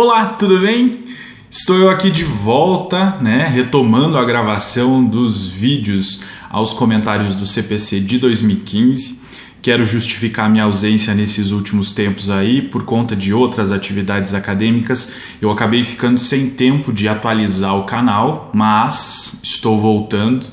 Olá, tudo bem? Estou eu aqui de volta, retomando a gravação dos vídeos aos comentários do CPC de 2015. Quero justificar minha ausência nesses últimos tempos aí, por conta de outras atividades acadêmicas. Eu acabei ficando sem tempo de atualizar o canal, mas estou voltando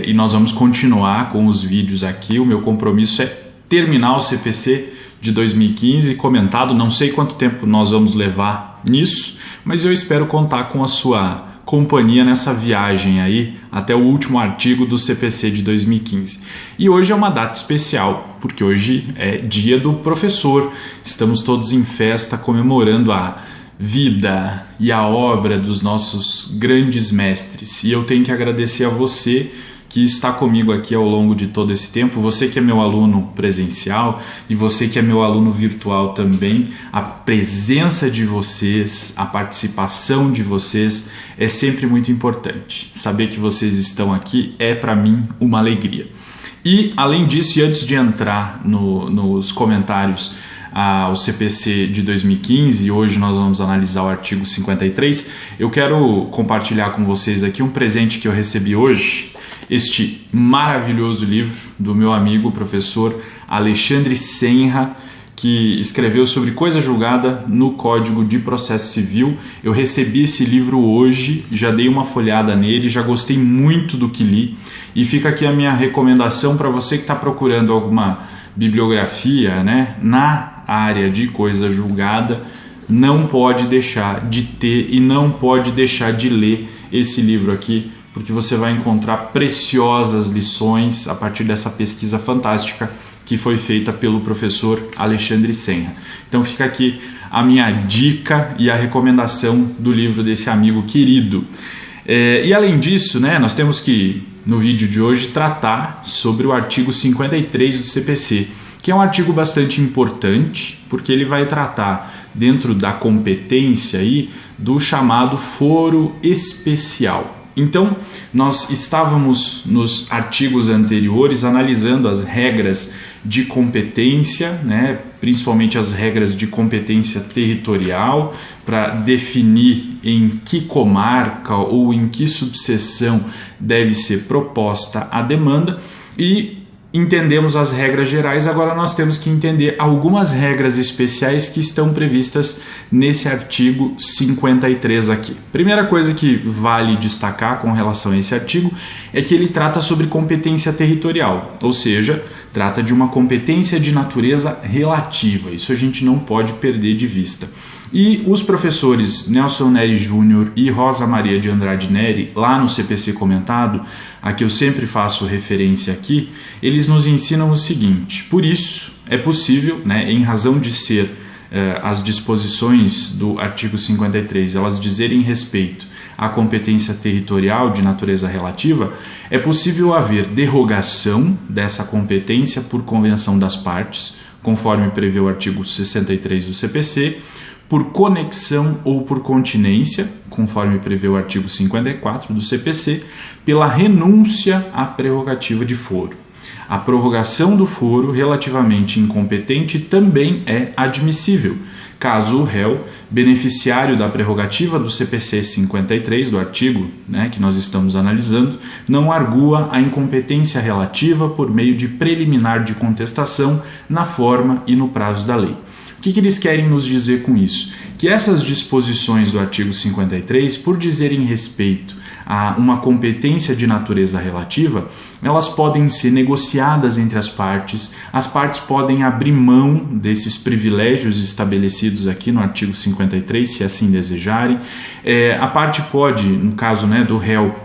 e nós vamos continuar com os vídeos aqui. O meu compromisso é terminar o CPC de 2015 comentado. Não sei quanto tempo nós vamos levar nisso, mas eu espero contar com a sua companhia nessa viagem aí até o último artigo do CPC de 2015. E hoje é uma data especial, porque hoje é dia do professor. Estamos todos em festa comemorando a vida e a obra dos nossos grandes mestres. E eu tenho que agradecer a você que está comigo aqui ao longo de todo esse tempo, você que é meu aluno presencial e você que é meu aluno virtual também. A presença de vocês, a participação de vocês é sempre muito importante. Saber que vocês estão aqui é para mim uma alegria. E além disso, e antes de entrar nos comentários ao CPC de 2015, hoje nós vamos analisar o artigo 53, eu quero compartilhar com vocês aqui um presente que eu recebi hoje, este maravilhoso livro do meu amigo professor Alexandre Senra, que escreveu sobre coisa julgada no Código de Processo Civil. Eu recebi esse livro hoje, já dei uma folhada nele, já gostei muito do que li, e fica aqui a minha recomendação para você que está procurando alguma bibliografia na área de coisa julgada. Não pode deixar de ter e não pode deixar de ler esse livro aqui, porque você vai encontrar preciosas lições a partir dessa pesquisa fantástica que foi feita pelo professor Alexandre Senra. Então fica aqui a minha dica e a recomendação do livro desse amigo querido. E além disso, nós temos que, no vídeo de hoje, tratar sobre o artigo 53 do CPC, que é um artigo bastante importante, porque ele vai tratar, dentro da competência aí, do chamado foro especial. Então, nós estávamos nos artigos anteriores analisando as regras de competência, principalmente as regras de competência territorial, para definir em que comarca ou em que subseção deve ser proposta a demanda, e entendemos as regras gerais. Agora nós temos que entender algumas regras especiais que estão previstas nesse artigo 53 aqui. Primeira coisa que vale destacar com relação a esse artigo é que ele trata sobre competência territorial, ou seja, trata de uma competência de natureza relativa. Isso a gente não pode perder de vista. E os professores Nelson Neri Júnior e Rosa Maria de Andrade Neri, lá no CPC comentado, a que eu sempre faço referência aqui, eles nos ensinam o seguinte: por isso é possível, em razão de ser as disposições do artigo 53, elas dizerem respeito à competência territorial de natureza relativa, é possível haver derrogação dessa competência por convenção das partes, conforme prevê o artigo 63 do CPC, por conexão ou por continência, conforme prevê o artigo 54 do CPC, pela renúncia à prerrogativa de foro. A prorrogação do foro relativamente incompetente também é admissível, caso o réu, beneficiário da prerrogativa do CPC 53, do artigo que nós estamos analisando, não argua a incompetência relativa por meio de preliminar de contestação na forma e no prazo da lei. O que eles querem nos dizer com isso? Que essas disposições do artigo 53, por dizerem respeito a uma competência de natureza relativa, elas podem ser negociadas entre as partes podem abrir mão desses privilégios estabelecidos aqui no artigo 53, se assim desejarem. A parte pode, no caso do réu,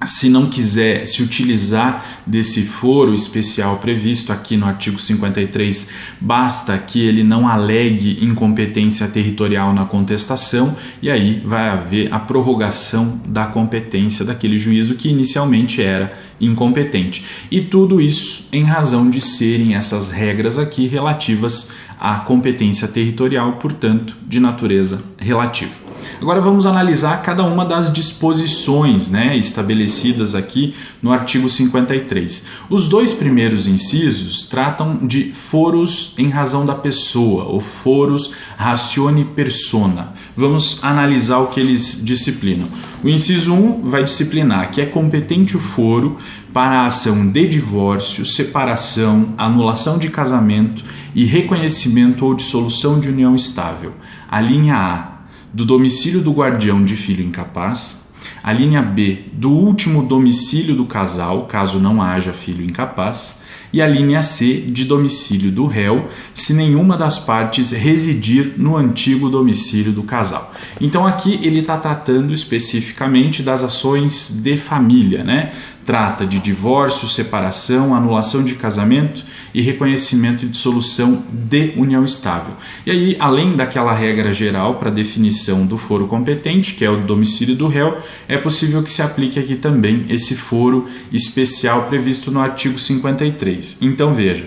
se não quiser se utilizar desse foro especial previsto aqui no artigo 53, basta que ele não alegue incompetência territorial na contestação, e aí vai haver a prorrogação da competência daquele juízo que inicialmente era incompetente. E tudo isso em razão de serem essas regras aqui relativas à competência territorial, portanto, de natureza relativa. Agora vamos analisar cada uma das disposições, né, estabelecidas aqui no artigo 53. Os dois primeiros incisos tratam de foros em razão da pessoa, ou foros ratione persona. Vamos analisar o que eles disciplinam. O inciso 1 vai disciplinar que é competente o foro para a ação de divórcio, separação, anulação de casamento e reconhecimento ou dissolução de união estável. A linha A, do domicílio do guardião de filho incapaz. A linha B, do último domicílio do casal, caso não haja filho incapaz. E a linha C, de domicílio do réu, se nenhuma das partes residir no antigo domicílio do casal. Então aqui ele está tratando especificamente das ações de família, né? Trata de divórcio, separação, anulação de casamento e reconhecimento e dissolução de união estável. E aí, além daquela regra geral para definição do foro competente, que é o domicílio do réu, é possível que se aplique aqui também esse foro especial previsto no artigo 53. Então veja,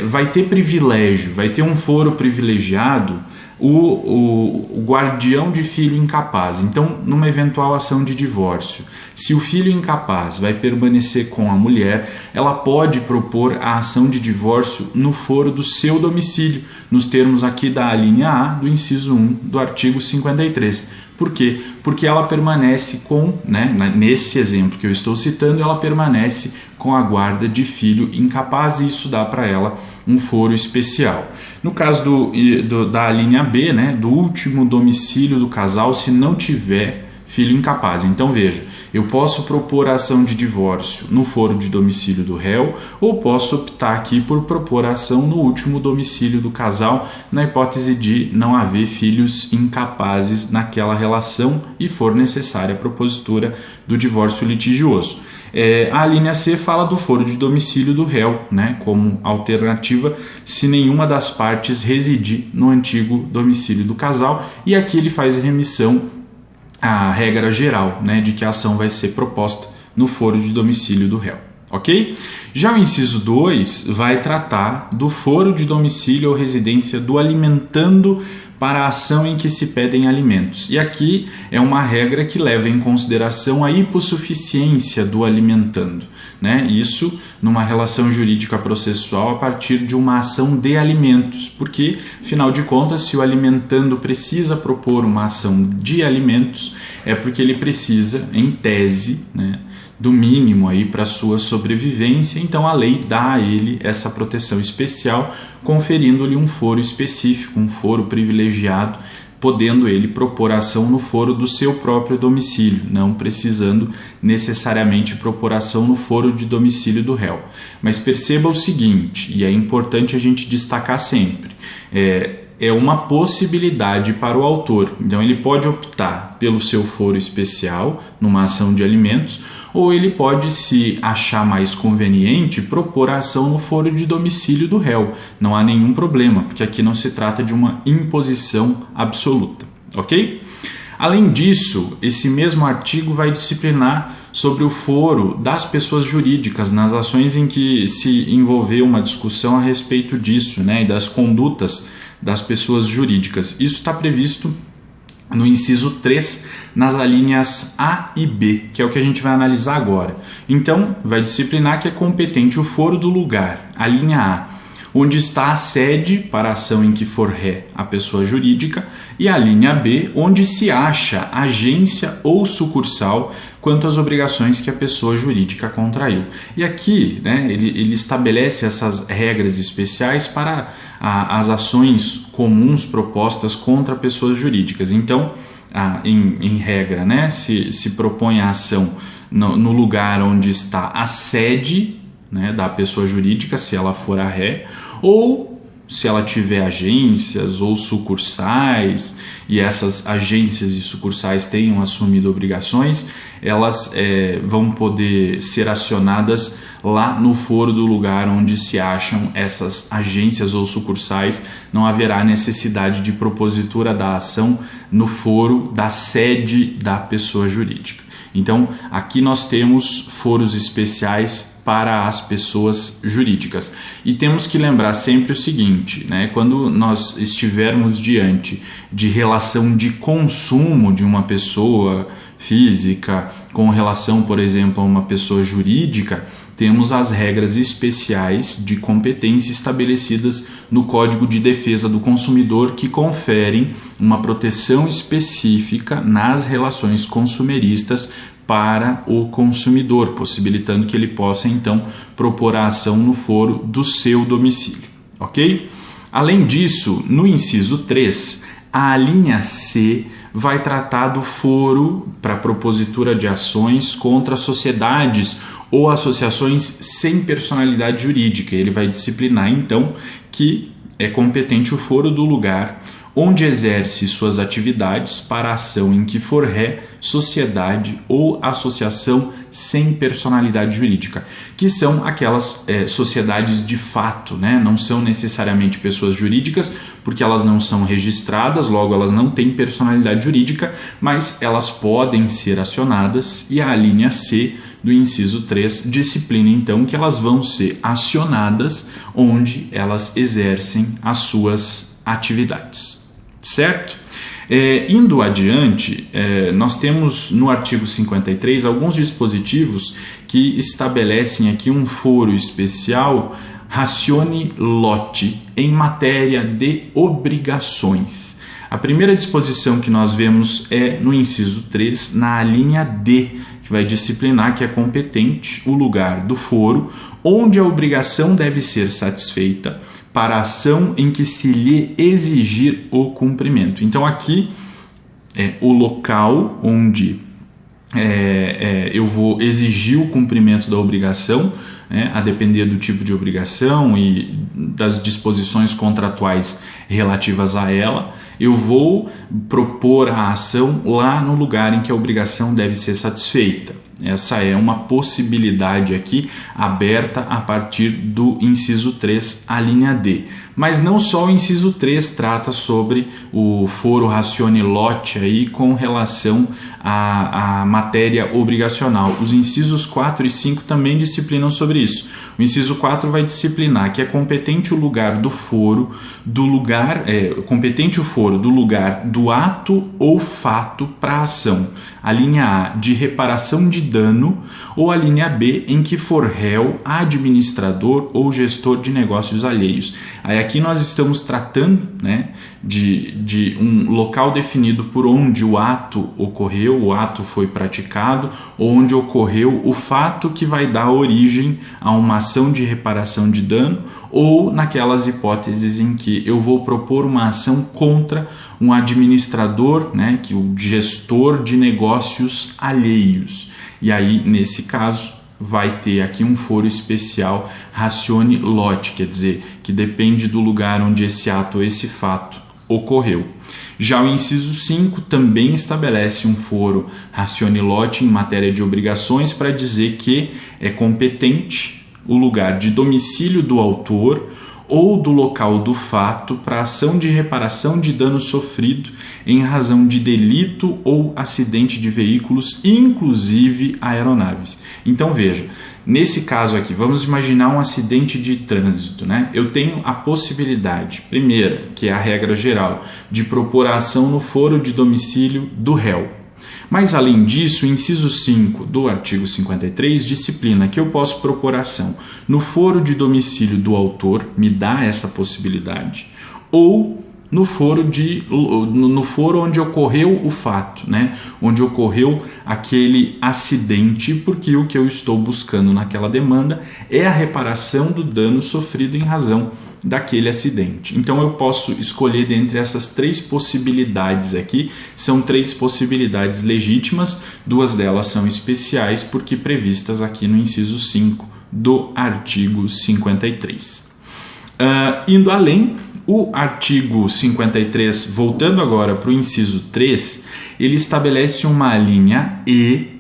vai ter privilégio, vai ter um foro privilegiado o guardião de filho incapaz. Então, numa eventual ação de divórcio, se o filho incapaz vai permanecer com a mulher, ela pode propor a ação de divórcio no foro do seu domicílio, nos termos aqui da linha A do inciso 1 do artigo 53. Por quê? Porque ela permanece com, né, nesse exemplo que eu estou citando, ela permanece com a guarda de filho incapaz e isso dá para ela um foro especial. No caso da linha B, né, do último domicílio do casal, se não tiver filho incapaz. Então veja, eu posso propor a ação de divórcio no foro de domicílio do réu ou posso optar aqui por propor a ação no último domicílio do casal na hipótese de não haver filhos incapazes naquela relação e for necessária a propositura do divórcio litigioso. A linha C fala do foro de domicílio do réu, né, como alternativa se nenhuma das partes residir no antigo domicílio do casal, e aqui ele faz remissão à regra geral, né, de que a ação vai ser proposta no foro de domicílio do réu. Ok? Já o inciso 2 vai tratar do foro de domicílio ou residência do alimentando para a ação em que se pedem alimentos. E aqui é uma regra que leva em consideração a hipossuficiência do alimentando, né? Isso numa relação jurídica processual a partir de uma ação de alimentos, porque, afinal de contas, se o alimentando precisa propor uma ação de alimentos, é porque ele precisa, em tese, né, do mínimo aí para sua sobrevivência, então a lei dá a ele essa proteção especial, conferindo-lhe um foro específico, um foro privilegiado, podendo ele propor ação no foro do seu próprio domicílio, não precisando necessariamente propor ação no foro de domicílio do réu. Mas perceba o seguinte, e é importante a gente destacar sempre, é uma possibilidade para o autor. Então ele pode optar pelo seu foro especial numa ação de alimentos, ou ele pode, se achar mais conveniente, propor a ação no foro de domicílio do réu. Não há nenhum problema, porque aqui não se trata de uma imposição absoluta, ok? Além disso, esse mesmo artigo vai disciplinar sobre o foro das pessoas jurídicas nas ações em que se envolveu uma discussão a respeito disso, né, e das condutas das pessoas jurídicas. Isso está previsto no inciso 3, nas alíneas A e B, que é o que a gente vai analisar agora. Então, vai disciplinar que é competente o foro do lugar, a linha A, onde está a sede para a ação em que for ré a pessoa jurídica, e a linha B, onde se acha agência ou sucursal quanto às obrigações que a pessoa jurídica contraiu. E aqui, né, ele estabelece essas regras especiais para as ações comuns propostas contra pessoas jurídicas. Então, em regra, né, se propõe a ação no lugar onde está a sede, né, da pessoa jurídica, se ela for a ré, ou se ela tiver agências ou sucursais, e essas agências e sucursais tenham assumido obrigações, elas vão poder ser acionadas lá no foro do lugar onde se acham essas agências ou sucursais. Não haverá necessidade de propositura da ação no foro da sede da pessoa jurídica. Então, aqui nós temos foros especiais para as pessoas jurídicas. E temos que lembrar sempre o seguinte, né? Quando nós estivermos diante de relação de consumo de uma pessoa física com relação, por exemplo, a uma pessoa jurídica, temos as regras especiais de competência estabelecidas no Código de Defesa do Consumidor, que conferem uma proteção específica nas relações consumeristas para o consumidor, possibilitando que ele possa então propor a ação no foro do seu domicílio, ok? Além disso, no inciso 3, a linha C vai tratar do foro para propositura de ações contra sociedades ou associações sem personalidade jurídica. Ele vai disciplinar, então, que é competente o foro do lugar onde exerce suas atividades para a ação em que for ré, sociedade ou associação sem personalidade jurídica, que são aquelas sociedades de fato, né? Não são necessariamente pessoas jurídicas, porque elas não são registradas, logo elas não têm personalidade jurídica, mas elas podem ser acionadas, e a linha C do inciso 3 disciplina então que elas vão ser acionadas onde elas exercem as suas atividades. Certo? Indo adiante, nós temos no artigo 53 alguns dispositivos que estabelecem aqui um foro especial ratione lote em matéria de obrigações. A primeira disposição que nós vemos é no inciso 3, na linha D, que vai disciplinar que é competente o lugar do foro onde a obrigação deve ser satisfeita para a ação em que se lhe exigir o cumprimento. Então aqui é o local onde eu vou exigir o cumprimento da obrigação, a depender do tipo de obrigação e das disposições contratuais relativas a ela, eu vou propor a ação lá no lugar em que a obrigação deve ser satisfeita. Essa é uma possibilidade aqui aberta a partir do inciso 3, a linha D. Mas não só o inciso 3 trata sobre o foro ratione lote aí com relação à matéria obrigacional. Os incisos 4 e 5 também disciplinam sobre isso. O inciso 4 vai disciplinar que é competente o lugar do foro, competente o foro do lugar do ato ou fato para a ação. A linha A, de reparação de dano, ou a linha B, em que for réu, administrador ou gestor de negócios alheios. Aí aqui nós estamos tratando, né, de um local definido por onde o ato ocorreu, o ato foi praticado, ou onde ocorreu o fato que vai dar origem a uma ação de reparação de dano, ou naquelas hipóteses em que eu vou propor uma ação contra um administrador, né, que o gestor de negócios alheios. E aí, nesse caso, vai ter aqui um foro especial ratione lote, quer dizer, que depende do lugar onde esse ato ou esse fato ocorreu. Já o inciso 5 também estabelece um foro ratione lote em matéria de obrigações para dizer que é competente o lugar de domicílio do autor ou do local do fato para ação de reparação de dano sofrido em razão de delito ou acidente de veículos, inclusive aeronaves. Então veja, nesse caso aqui, vamos imaginar um acidente de trânsito, né? Eu tenho a possibilidade, primeira, que é a regra geral, de propor a ação no foro de domicílio do réu. Mas, além disso, o inciso 5 do artigo 53 disciplina que eu posso propor ação no foro de domicílio do autor, me dá essa possibilidade, ou no foro onde ocorreu o fato, né? Onde ocorreu aquele acidente, porque o que eu estou buscando naquela demanda é a reparação do dano sofrido em razão daquele acidente. Então eu posso escolher dentre essas três possibilidades aqui. São três possibilidades legítimas, duas delas são especiais porque previstas aqui no inciso 5 do artigo 53. Indo além, o artigo 53, voltando agora para o inciso 3, ele estabelece uma linha E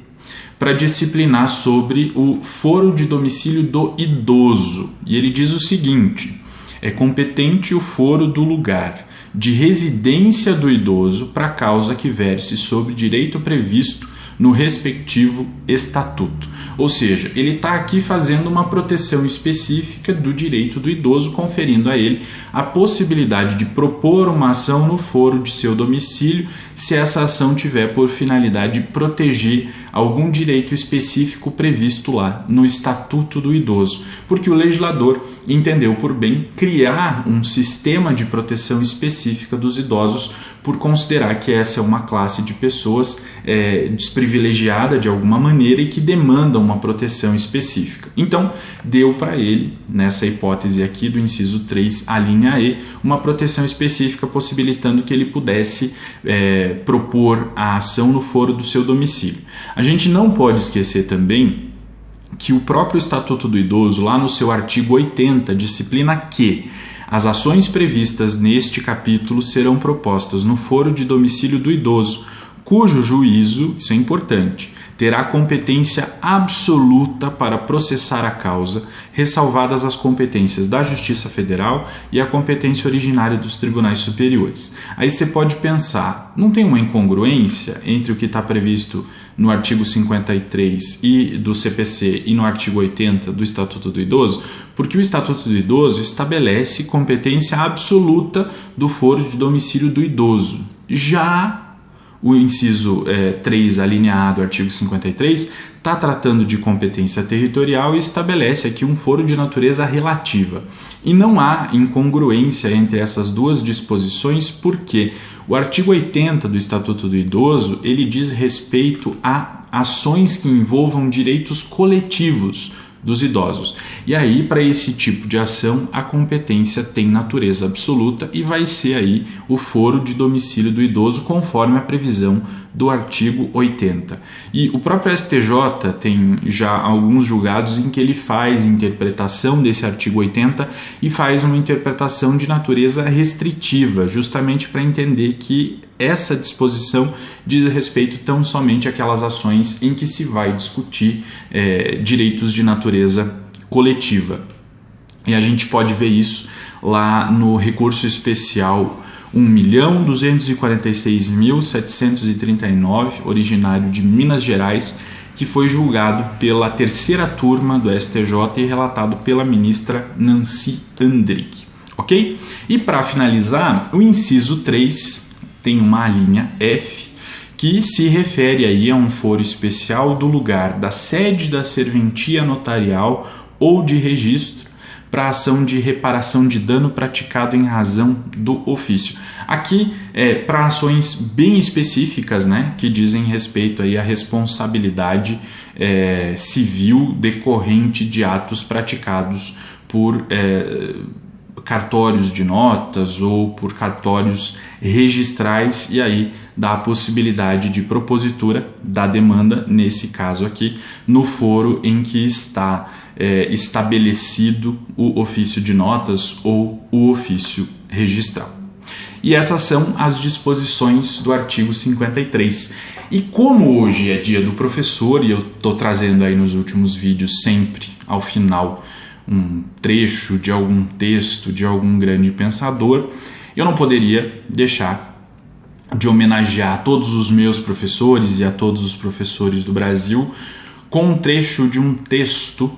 para disciplinar sobre o foro de domicílio do idoso. E ele diz o seguinte: é competente o foro do lugar de residência do idoso para causa que verse sobre direito previsto no respectivo estatuto. Ou seja, ele está aqui fazendo uma proteção específica do direito do idoso, conferindo a ele a possibilidade de propor uma ação no foro de seu domicílio, se essa ação tiver por finalidade proteger algum direito específico previsto lá no Estatuto do Idoso, porque o legislador entendeu por bem criar um sistema de proteção específica dos idosos, por considerar que essa é uma classe de pessoas desprivilegiada de alguma maneira e que demanda uma proteção específica. Então, deu para ele, nessa hipótese aqui do inciso 3, a linha E, uma proteção específica possibilitando que ele pudesse propor a ação no foro do seu domicílio. A gente não pode esquecer também que o próprio Estatuto do Idoso, lá no seu artigo 80, disciplina que as ações previstas neste capítulo serão propostas no foro de domicílio do idoso, cujo juízo, isso é importante, terá competência absoluta para processar a causa, ressalvadas as competências da Justiça Federal e a competência originária dos tribunais superiores. Aí você pode pensar, não tem uma incongruência entre o que está previsto no artigo 53 do CPC e no artigo 80 do Estatuto do Idoso? Porque o Estatuto do Idoso estabelece competência absoluta do foro de domicílio do idoso. Já o inciso 3, a linha A do artigo 53, está tratando de competência territorial e estabelece aqui um foro de natureza relativa. E não há incongruência entre essas duas disposições, porque o artigo 80 do Estatuto do Idoso, ele diz respeito a ações que envolvam direitos coletivos dos idosos. E aí, para esse tipo de ação, a competência tem natureza absoluta e vai ser aí o foro de domicílio do idoso, conforme a previsão do artigo 80. E o próprio STJ tem já alguns julgados em que ele faz interpretação desse artigo 80 e faz uma interpretação de natureza restritiva, justamente para entender que essa disposição diz respeito tão somente àquelas ações em que se vai discutir direitos de natureza coletiva. E a gente pode ver isso lá no recurso especial 1.246.739, originário de Minas Gerais, que foi julgado pela terceira turma do STJ e relatado pela ministra Nancy Andrighi. Ok? E para finalizar, o inciso 3 tem uma linha F, que se refere aí a um foro especial do lugar da sede da serventia notarial ou de registro para ação de reparação de dano praticado em razão do ofício. Aqui para ações bem específicas, né, que dizem respeito aí à responsabilidade civil decorrente de atos praticados por cartórios de notas ou por cartórios registrais, e aí dá a possibilidade de propositura da demanda, nesse caso aqui, no foro em que está estabelecido o ofício de notas ou o ofício registral. E essas são as disposições do artigo 53. E como hoje é dia do professor, e eu estou trazendo aí nos últimos vídeos sempre ao final um trecho de algum texto de algum grande pensador, eu não poderia deixar de homenagear todos os meus professores e a todos os professores do Brasil com um trecho de um texto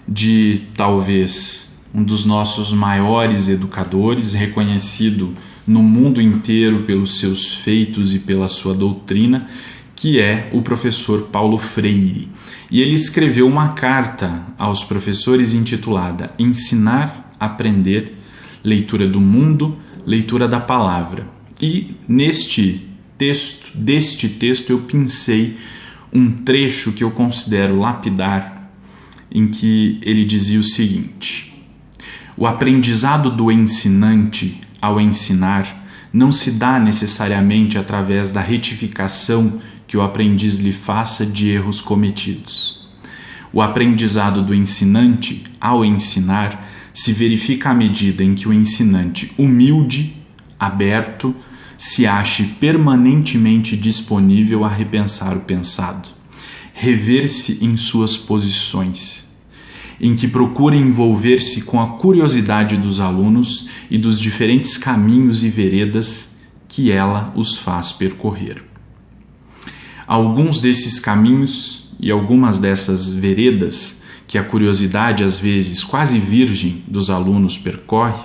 de talvez um dos nossos maiores educadores, reconhecido no mundo inteiro pelos seus feitos e pela sua doutrina, que é o professor Paulo Freire. E ele escreveu uma carta aos professores intitulada Ensinar, Aprender, Leitura do Mundo, Leitura da Palavra. E deste texto eu pincei um trecho que eu considero lapidar, em que ele dizia o seguinte: o aprendizado do ensinante ao ensinar não se dá necessariamente através da retificação que o aprendiz lhe faça de erros cometidos. O aprendizado do ensinante ao ensinar se verifica à medida em que o ensinante, humilde, aberto, se ache permanentemente disponível a repensar o pensado, rever-se em suas posições, em que procura envolver-se com a curiosidade dos alunos e dos diferentes caminhos e veredas que ela os faz percorrer. Alguns desses caminhos e algumas dessas veredas que a curiosidade, às vezes quase virgem, dos alunos percorre,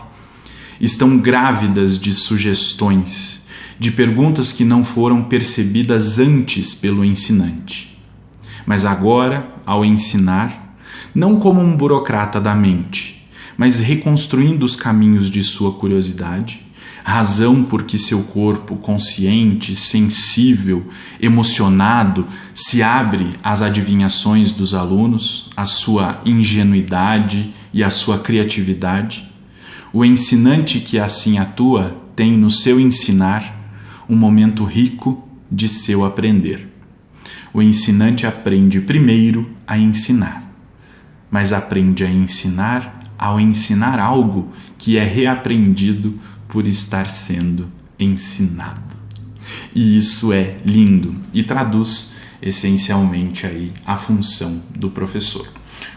estão grávidas de sugestões, de perguntas que não foram percebidas antes pelo ensinante. Mas agora, ao ensinar, não como um burocrata da mente, mas reconstruindo os caminhos de sua curiosidade, razão por que seu corpo consciente, sensível, emocionado, se abre às adivinhações dos alunos, à sua ingenuidade e à sua criatividade, o ensinante que assim atua tem no seu ensinar um momento rico de seu aprender. O ensinante aprende primeiro a ensinar, mas aprende a ensinar ao ensinar algo que é reaprendido por estar sendo ensinado. E isso é lindo e traduz essencialmente aí a função do professor.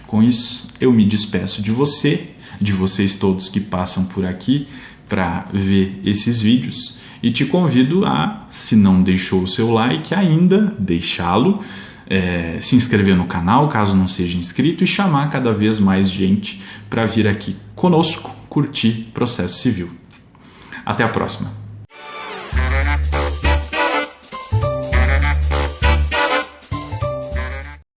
Com isso, eu me despeço de vocês todos que passam por aqui para ver esses vídeos e te convido a, se não deixou o seu like ainda, deixá-lo, se inscrever no canal caso não seja inscrito e chamar cada vez mais gente para vir aqui conosco curtir processo civil. Até a próxima!